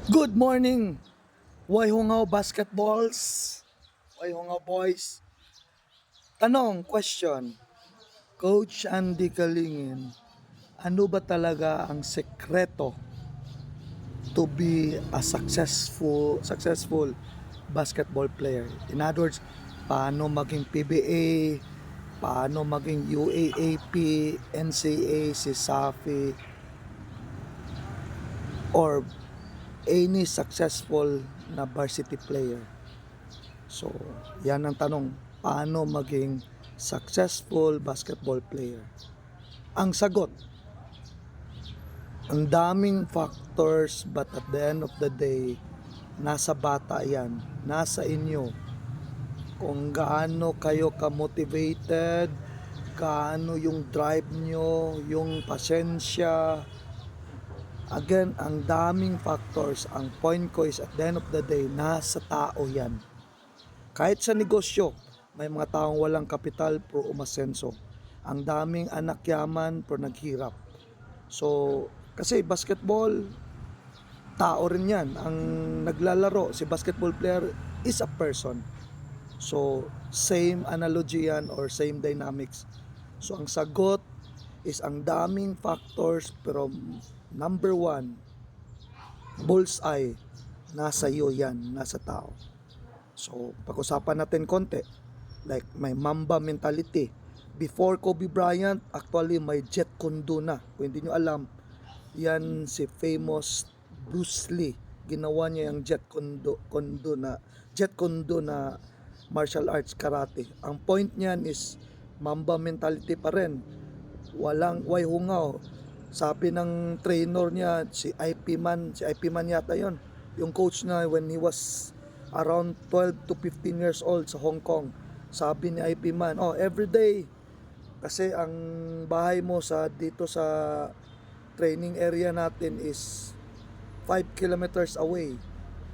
Good morning, Wayhungaw Basketballs, Wayhungaw Boys. Tanong, question, Coach Andy Kalingin, ano ba talaga ang sekreto to be a successful basketball player? In other words, paano maging PBA, paano maging UAAP, NCAA, si SAFI, or any successful na varsity player? So, yan ang tanong, paano maging successful basketball player? Ang sagot, ang daming factors, but at the end of the day, nasa bata yan, nasa inyo. Kung gaano kayo ka-motivated, gaano yung drive nyo, yung pasensya. Again, ang daming factors. Ang point ko is at the end of the day, nasa tao yan. Kahit sa negosyo, may mga taong walang kapital pero umasenso. Ang daming anak yaman pero naghirap. So, kasi basketball, tao rin yan. Ang naglalaro, si basketball player is a person. So, same analogy yan or same dynamics. So, ang sagot is ang daming factors pero number one, bullseye, nasa iyo yan, nasa tao. So, pag-usapan natin konti. Like, may Mamba mentality. Before Kobe Bryant, actually may Jet Kondo na. Kung hindi nyo alam, yan si famous Bruce Lee. Ginawa niya yung Jet Kondo na martial arts karate. Ang point niyan is Mamba mentality pa rin. Walang wayhungaw. Sabi ng trainer niya, si IP Man yata yon, yung coach na when he was around 12 to 15 years old sa Hong Kong. Sabi ni IP Man, every day, kasi ang bahay mo dito sa training area natin is 5 kilometers away.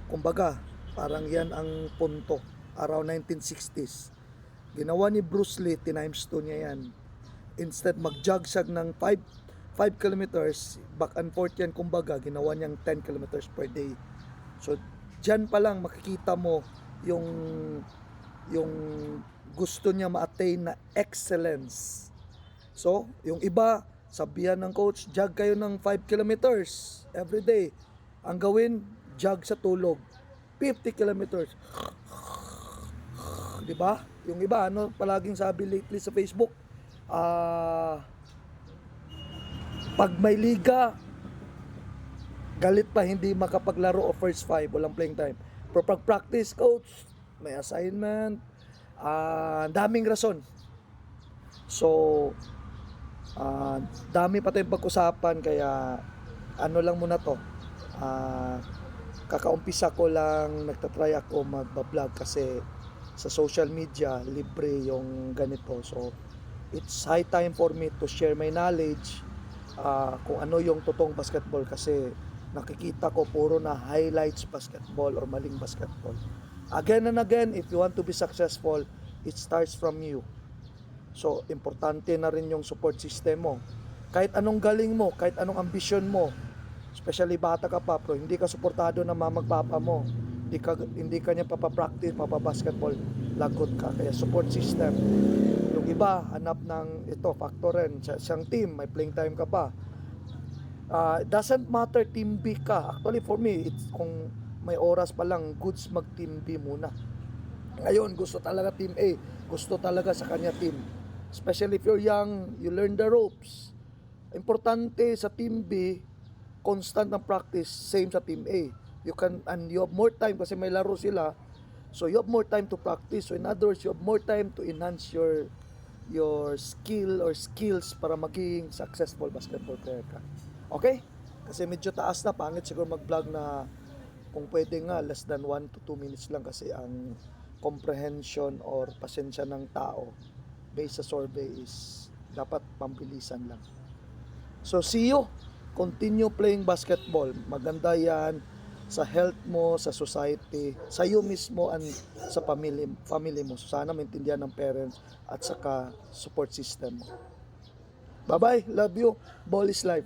Kumbaga, parang yan ang punto. Around 1960s. Ginawa ni Bruce Lee, times 2 niya yan. Instead mag-jog siya ng 5 kilometers, back and forth yan, kumbaga, ginawa niyang 10 kilometers per day. So, dyan pa lang makikita mo yung gusto niya ma-attain na excellence. So, yung iba, sabihan ng coach, jog kayo ng 5 kilometers every day. Ang gawin, jog sa tulog. 50 kilometers. Diba? Yung iba, palaging sabi lately sa Facebook, pag may liga, galit pa hindi makapaglaro o first 5, walang playing time. Pero pag practice, coach, may assignment, daming rason. So, dami pa tayong pag-usapan, kaya ano lang muna to. Kakaumpisa ko lang, nagtatry ako magbablog kasi sa social media, libre yung ganito. So, it's high time for me to share my knowledge, kung ano yung totoong basketball, kasi nakikita ko puro na highlights basketball or maling basketball. Again and again, if you want to be successful, it starts from you. So, importante na rin yung support system mo. Kahit anong galing mo, kahit anong ambisyon mo, especially bata ka pa, pero hindi ka suportado ng mamagpapa mo, hindi ka niya papapractice, papabasketball, lagot ka. Kaya support system. Yung iba, hanap ng factor rin. Siyang team, may playing time ka pa. It doesn't matter team B ka. Actually for me, kung may oras pa lang, goods mag team B muna. Ngayon, gusto talaga team A. Gusto talaga sa kanya team. Especially if you're young, you learn the ropes. Importante sa team B, constant na practice, same sa team A. You have more time kasi may laro sila. So you have more time to practice. So in other words, you have more time to enhance your skill or skills para maging successful basketball player ka. Okay? Kasi medyo taas na, pangit siguro mag-vlog na kung pwede nga less than 1 to 2 minutes lang, kasi ang comprehension or pasensya ng tao based sa survey is dapat pambilisan lang. So see you. Continue playing basketball. Maganda yan sa health mo, sa society, sa iyo mismo, and sa family mo. So sana maintindihan ng parents at saka support system mo. Bye-bye. Love you. Ball is life.